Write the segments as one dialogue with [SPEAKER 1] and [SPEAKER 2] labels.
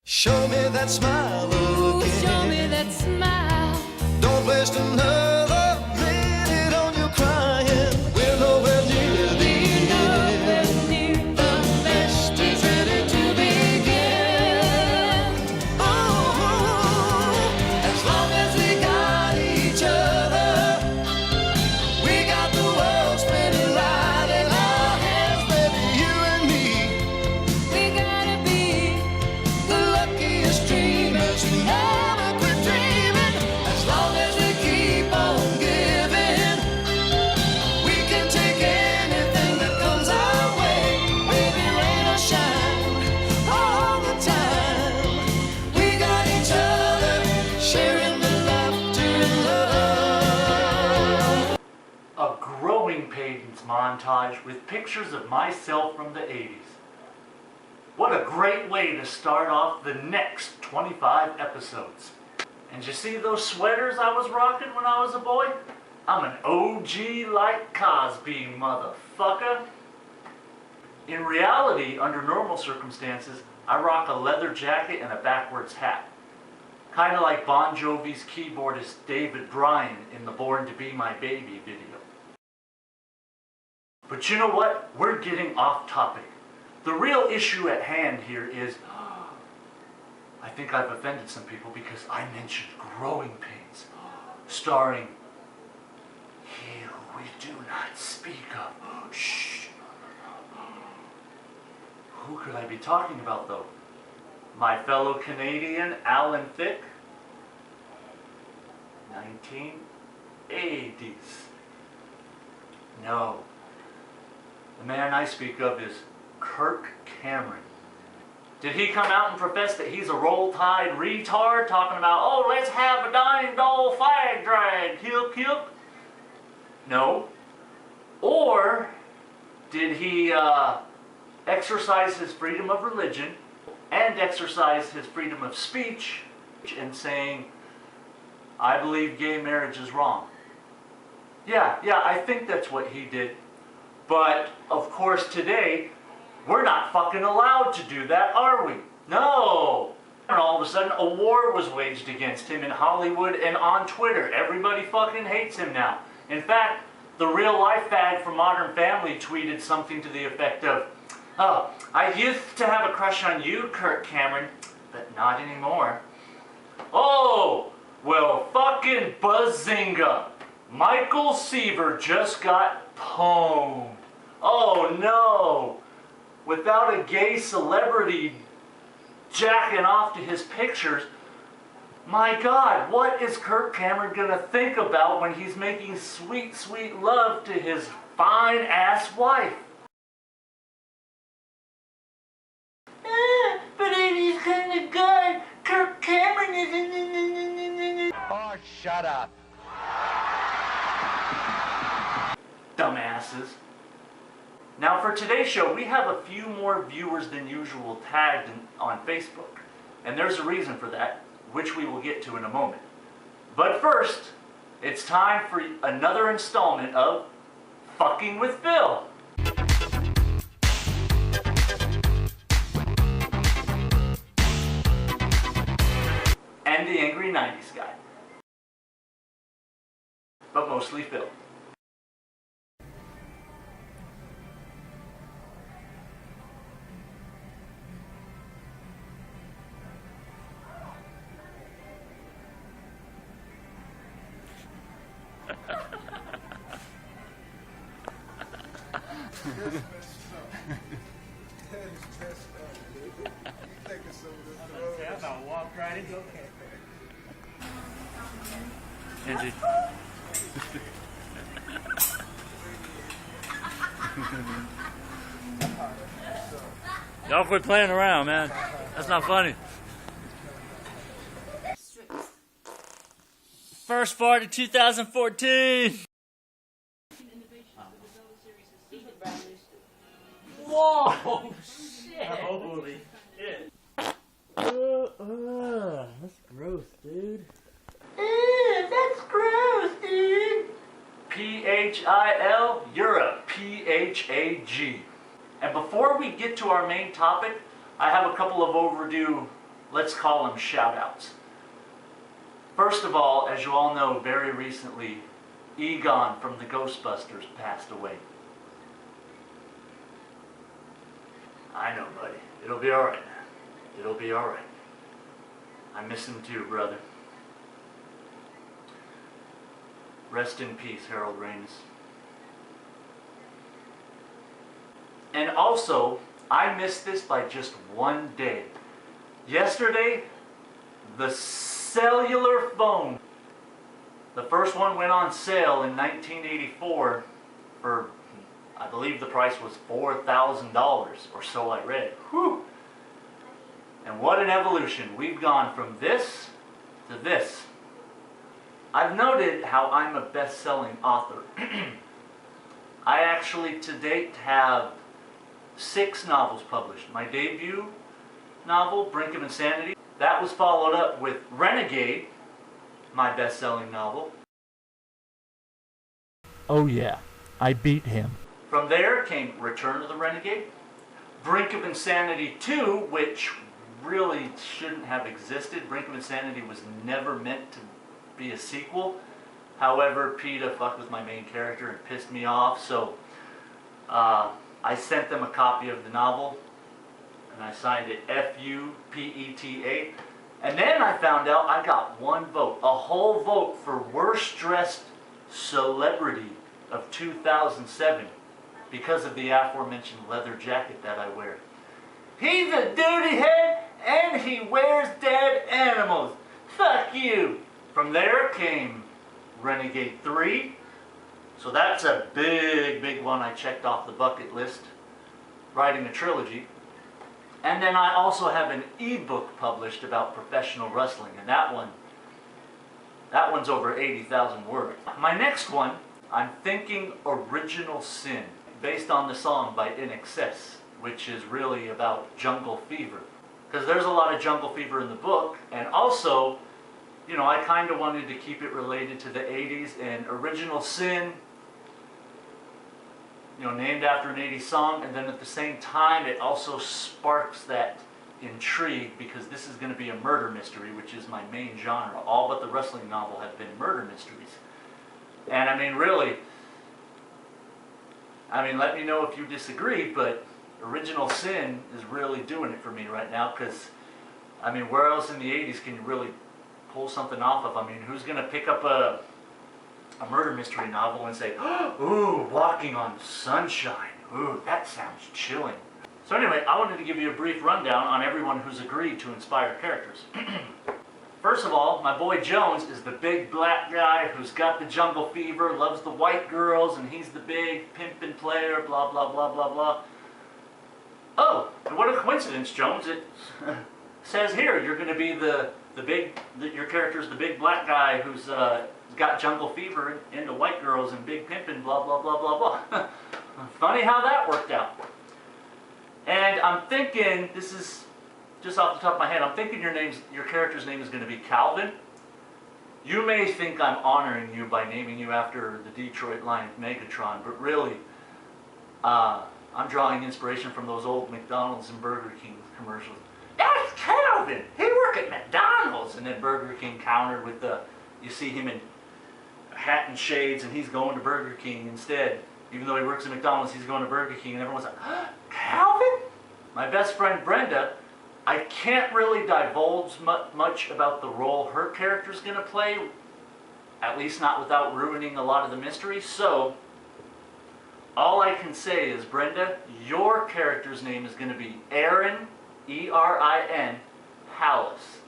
[SPEAKER 1] Show me that smile again.
[SPEAKER 2] Show me that smile.
[SPEAKER 1] Don't waste another minute on you crying. We're nowhere near the end.
[SPEAKER 2] Near the best is ready to begin.
[SPEAKER 1] Oh, as long as we got each other, we got the world spinning right in our hands, baby, you and me.
[SPEAKER 2] We gotta be
[SPEAKER 1] The luckiest dreamers who never quit dreaming. As long as we keep on giving, we can take anything that comes our way. Baby, rain or shine, all the time. We got each other, sharing the laughter and love.
[SPEAKER 3] A growing pains montage with pictures of myself from the 80s. What a great way to start off the next 25 episodes. And you see those sweaters I was rocking when I was a boy? I'm an OG like Cosby, motherfucker. In reality, under normal circumstances, I rock a leather jacket and a backwards hat. Kinda like Bon Jovi's keyboardist David Bryan in the Born to Be My Baby video. But you know what? We're getting off topic. The real issue at hand here is, I think I've offended some people because I mentioned Growing Pains, starring He Who We Do Not Speak Of. Shh. Who could I be talking about though? My fellow Canadian, Alan Thicke, 1980s. No. The man I speak of is Kirk Cameron. Did he come out and profess that he's a roll-tide retard talking about, oh, let's have a dying doll flag drag, hilk hilk? No. Or did he exercise his freedom of religion and exercise his freedom of speech in saying, I believe gay marriage is wrong? Yeah, I think that's what he did. But, of course, today, we're not fucking allowed to do that, are we? No! And all of a sudden, a war was waged against him in Hollywood and on Twitter. Everybody fucking hates him now. In fact, the real-life fag from Modern Family tweeted something to the effect of, oh, I used to have a crush on you, Kirk Cameron, but not anymore. Oh, well, fucking buzzinga. Michael Seaver just got pwned. Oh no! Without a gay celebrity jacking off to his pictures, my God, what is Kirk Cameron gonna think about when he's making sweet, sweet love to his fine-ass wife? But he's kinda good. Kirk Cameron is...
[SPEAKER 4] Oh, shut up.
[SPEAKER 3] Dumbasses. Now for today's show, we have a few more viewers than usual tagged on Facebook. And there's a reason for that, which we will get to in a moment. But first, it's time for another installment of Fucking with Phil. And the Angry 90s guy. But mostly Phil.
[SPEAKER 4] I walked right into it.
[SPEAKER 3] Angie.
[SPEAKER 5] Y'all quit playing around, man. That's not funny. First part of 2014. Whoa! Shit!
[SPEAKER 3] Holy shit.
[SPEAKER 5] That's gross, dude.
[SPEAKER 3] That's gross, dude. P-H-I-L, you're a P-H-A-G. And before we get to our main topic, I have a couple of overdue let's call them shout-outs. First of all, as you all know, very recently, Egon from the Ghostbusters passed away. I know, buddy. It'll be alright. It'll be alright. I miss him too, brother. Rest in peace, Harold Ramis. And also, I missed this by just one day. Yesterday, the cellular phone, the first one went on sale in 1984 for, I believe the price was $4,000, or so I read. Whew! And what an evolution. We've gone from this to this. I've noted how I'm a best-selling author. I actually to date have 6 novels published. My debut novel, Brink of Insanity, that was followed up with Renegade, my best-selling novel.
[SPEAKER 6] Oh yeah, I beat him.
[SPEAKER 3] From there came Return of the Renegade, Brink of Insanity 2, which really shouldn't have existed. Brink of Insanity was never meant to be a sequel. However, PETA fucked with my main character and pissed me off, so I sent them a copy of the novel, and I signed it F-U-P-E-T-A. And then I found out I got 1 vote, a whole vote for Worst Dressed Celebrity of 2007, because of the aforementioned leather jacket that I wear. He's a duty head, and he wears dead animals. Fuck you! From there came Renegade 3. So that's a big one I checked off the bucket list. Writing a trilogy. And then I also have an ebook published about professional wrestling, and that one's over 80,000 words. My next one, I'm thinking Original Sin, based on the song by INXS, which is really about jungle fever. Because there's a lot of jungle fever in the book, and also, you know, I kind of wanted to keep it related to the 80s, and Original Sin, you know, named after an 80s song, and then at the same time it also sparks that intrigue, because this is going to be a murder mystery, which is my main genre. All but the wrestling novel have been murder mysteries. And I mean, really, let me know if you disagree, but Original Sin is really doing it for me right now, because, where else in the 80s can you really pull something off of? Who's going to pick up a murder mystery novel and say, ooh, Walking on Sunshine, ooh, that sounds chilling. So anyway, I wanted to give you a brief rundown on everyone who's agreed to inspire characters. First of all, my boy Jones is the big black guy who's got the jungle fever, loves the white girls, and he's the big pimpin' player, blah, blah, blah, blah, blah. Oh, and what a coincidence, Jones. It says here you're going to be your character's the big black guy who's got jungle fever, into white girls, and big pimpin', blah, blah, blah, blah, blah. Funny how that worked out. And I'm thinking, this is just off the top of my head, I'm thinking your character's name is going to be Calvin. You may think I'm honoring you by naming you after the Detroit Lions Megatron, but really, I'm drawing inspiration from those old McDonald's and Burger King commercials. That's Calvin! He work at McDonald's! And then Burger King countered with you see him in a hat and shades, and he's going to Burger King instead. Even though he works at McDonald's, he's going to Burger King, and everyone's like, Calvin? My best friend Brenda, I can't really divulge much about the role her character's going to play, at least not without ruining a lot of the mystery, so all I can say is, Brenda, your character's name is going to be Erin, E-R-I-N, Hallis.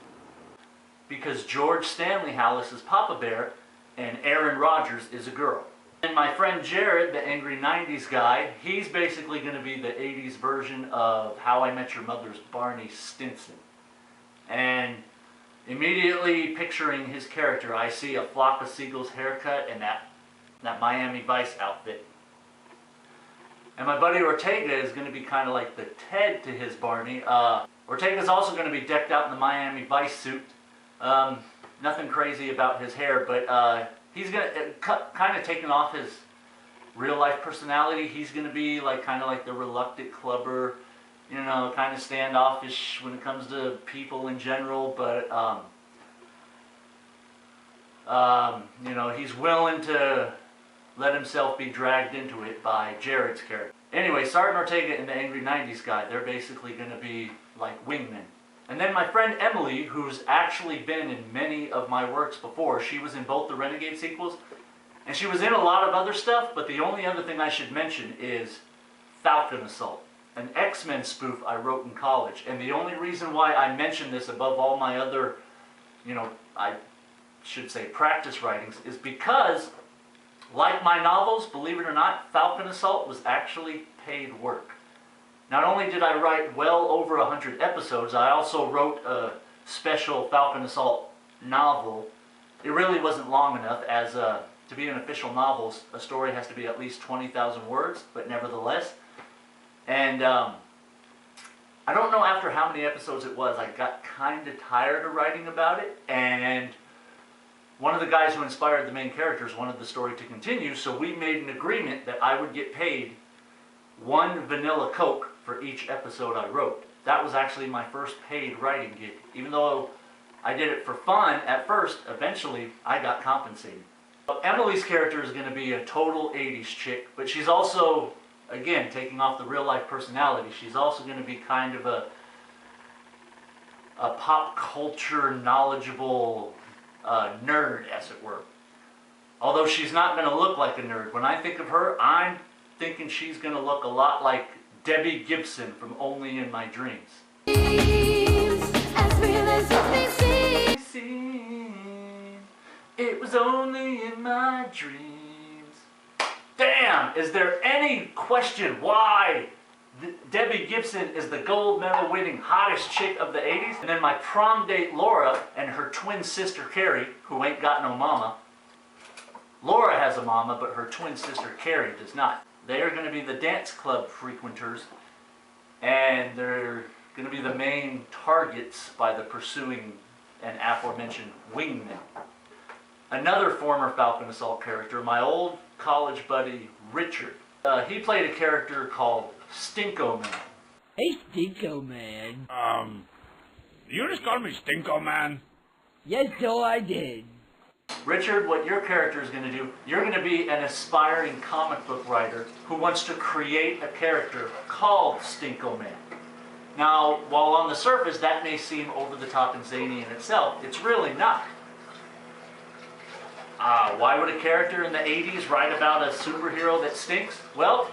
[SPEAKER 3] Because George Stanley Hallis is Papa Bear, and Aaron Rodgers is a girl. And my friend Jared, the angry 90s guy, he's basically going to be the 80s version of How I Met Your Mother's Barney Stinson. And immediately picturing his character, I see a flock of seagulls haircut and that Miami Vice outfit. And my buddy Ortega is going to be kind of like the Ted to his Barney. Ortega's also going to be decked out in the Miami Vice suit. Nothing crazy about his hair, but he's going to kind of taking off his real life personality. He's going to be kind of like the reluctant clubber, you know, kind of standoffish when it comes to people in general, but you know, he's willing to let himself be dragged into it by Jared's character. Anyway, Sergeant Ortega and the Angry 90s Guy, they're basically going to be like wingmen. And then my friend Emily, who's actually been in many of my works before, she was in both the Renegade sequels, and she was in a lot of other stuff, but the only other thing I should mention is Falcon Assault, an X-Men spoof I wrote in college. And the only reason why I mention this above all my other, you know, I should say practice writings, is because, like my novels, believe it or not, Falcon Assault was actually paid work. Not only did I write well over 100 episodes, I also wrote a special Falcon Assault novel. It really wasn't long enough, as to be an official novel, a story has to be at least 20,000 words, but nevertheless. And I don't know after how many episodes it was, I got kind of tired of writing about it, and one of the guys who inspired the main characters wanted the story to continue, so we made an agreement that I would get paid 1 vanilla Coke for each episode I wrote. That was actually my first paid writing gig. Even though I did it for fun at first, eventually I got compensated. Emily's character is going to be a total 80s chick, but she's also, again, taking off the real life personality, she's also going to be kind of a pop culture knowledgeable nerd, as it were. Although she's not going to look like a nerd. When I think of her, I'm thinking she's going to look a lot like Debbie Gibson from Only in My Dreams.
[SPEAKER 2] As real as it may seem.
[SPEAKER 3] It was only in my dreams. Damn! Is there any question why Debbie Gibson is the gold medal winning hottest chick of the 80s? And then my prom date Laura and her twin sister Carrie, who ain't got no mama. Laura has a mama, but her twin sister Carrie does not. They are going to be the dance club frequenters, and they're going to be the main targets by the pursuing and aforementioned wingmen. Another former Falcon Assault character, my old college buddy Richard. He played a character called Stinko Man.
[SPEAKER 7] Hey, Stinko Man.
[SPEAKER 5] You just call me Stinko Man?
[SPEAKER 7] Yes, so I did.
[SPEAKER 3] Richard, what your character is going to do, you're going to be an aspiring comic book writer who wants to create a character called Stinko Man. Now, while on the surface that may seem over the top and zany in itself, it's really not. Why would a character in the 80s write about a superhero that stinks? Well,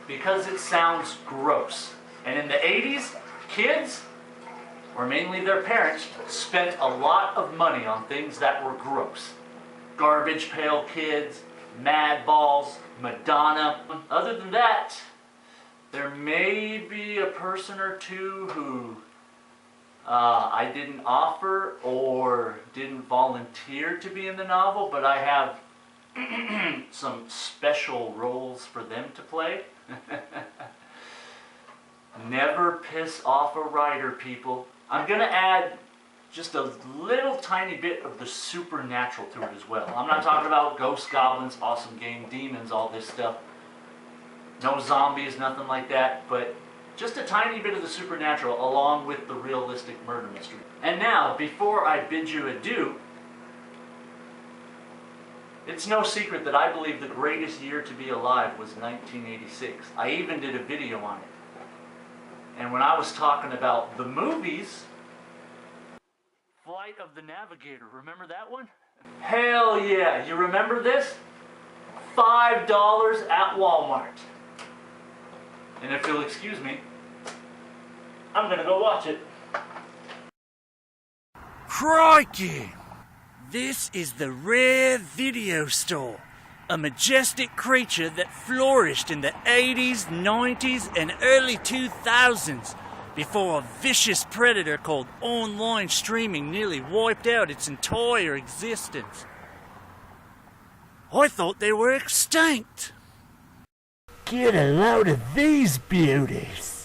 [SPEAKER 3] because it sounds gross. And in the 80s, kids, or mainly their parents, spent a lot of money on things that were gross. Garbage Pail Kids, Mad Balls, Madonna. Other than that, there may be a person or two who I didn't offer or didn't volunteer to be in the novel, but I have some special roles for them to play. Never piss off a writer, people. I'm going to add just a little tiny bit of the supernatural to it as well. I'm not talking about ghosts, goblins, awesome game, demons, all this stuff. No zombies, nothing like that, but just a tiny bit of the supernatural along with the realistic murder mystery. And now, before I bid you adieu, it's no secret that I believe the greatest year to be alive was 1986. I even did a video on it. And when I was talking about the movies, Flight of the Navigator, remember that one? Hell yeah, you remember this? $5 at Walmart. And if you'll excuse me, I'm gonna go watch it.
[SPEAKER 8] Crikey! This is the Rare Video Store, a majestic creature that flourished in the 80s, 90s, and early 2000s before a vicious predator called online streaming nearly wiped out its entire existence. I thought they were extinct.
[SPEAKER 6] Get a load of these beauties.